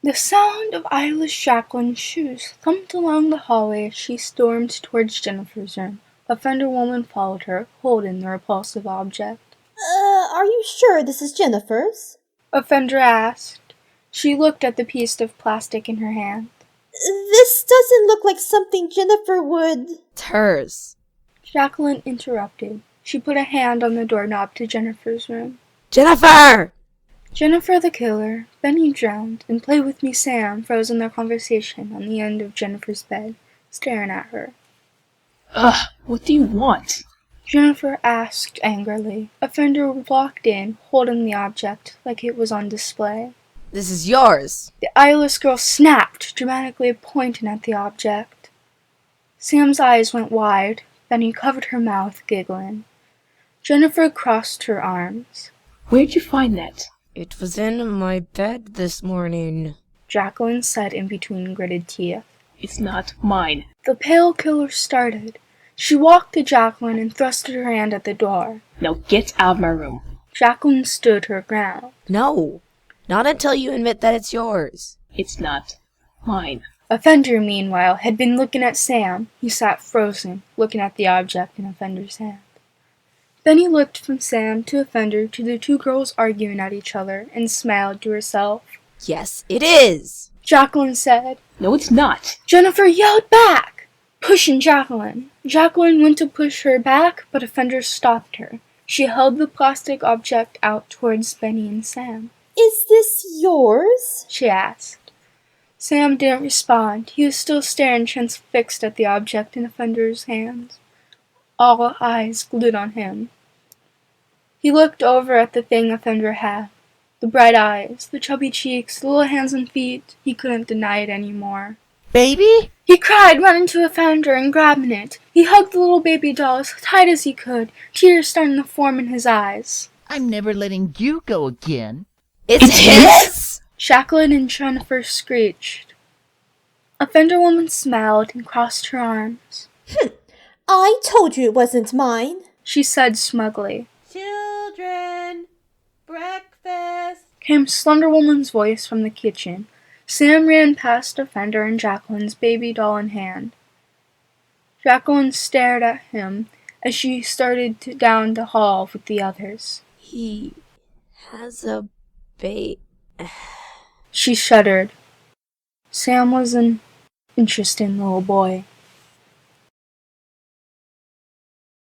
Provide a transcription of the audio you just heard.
The sound of Eyeless Jacklyn's shoes thumped along the hallway as she stormed towards Jennifer's room. Offenderwoman followed her, holding the repulsive object. Are you sure this is Jennifer's? Offender asked. She looked at the piece of plastic in her hand. This doesn't look like something Jennifer would... It's hers. Jacklyn interrupted. She put a hand on the doorknob to Jennifer's room. Jennifer! Jennifer the killer, Benny drowned, and Play With Me Sam froze in their conversation on the end of Jennifer's bed, staring at her. Ugh, what do you want? Jennifer asked angrily. Offender walked in, holding the object like it was on display. This is yours. The eyeless girl snapped, dramatically pointing at the object. Sam's eyes went wide. Benny covered her mouth, giggling. Jennifer crossed her arms. Where'd you find that? It was in my bed this morning, Jacklyn said in between gritted teeth. It's not mine. The pale killer started. She walked to Jacklyn and thrusted her hand at the door. Now get out of my room. Jacklyn stood her ground. No, not until you admit that it's yours. It's not mine. Offender, meanwhile, had been looking at Sam. He sat frozen, looking at the object in Offender's hand. Benny looked from Sam to Offender to the two girls arguing at each other and smiled to herself. Yes, it is. Jacklyn said. No, it's not. Jennifer yelled back, pushing Jacklyn. Jacklyn went to push her back, but Offender stopped her. She held the plastic object out towards Benny and Sam. Is this yours? She asked. Sam didn't respond. He was still staring transfixed at the object in Offender's hands. All eyes glued on him. He looked over at the thing Offender had. The bright eyes, the chubby cheeks, the little hands and feet. He couldn't deny it anymore. Baby? He cried, running to Offender and grabbing it. He hugged the little baby doll as tight as he could, tears starting to form in his eyes. I'm never letting you go again. It's his! Jacklyn and Jennifer screeched. Offenderwoman smiled and crossed her arms. I told you it wasn't mine, she said smugly. Children, breakfast. Came Slenderwoman's voice from the kitchen. Sam ran past Offender and Jacklyn's baby doll in hand. Jacklyn stared at him as she started down the hall with the others. He has a She shuddered. Sam was an interesting little boy.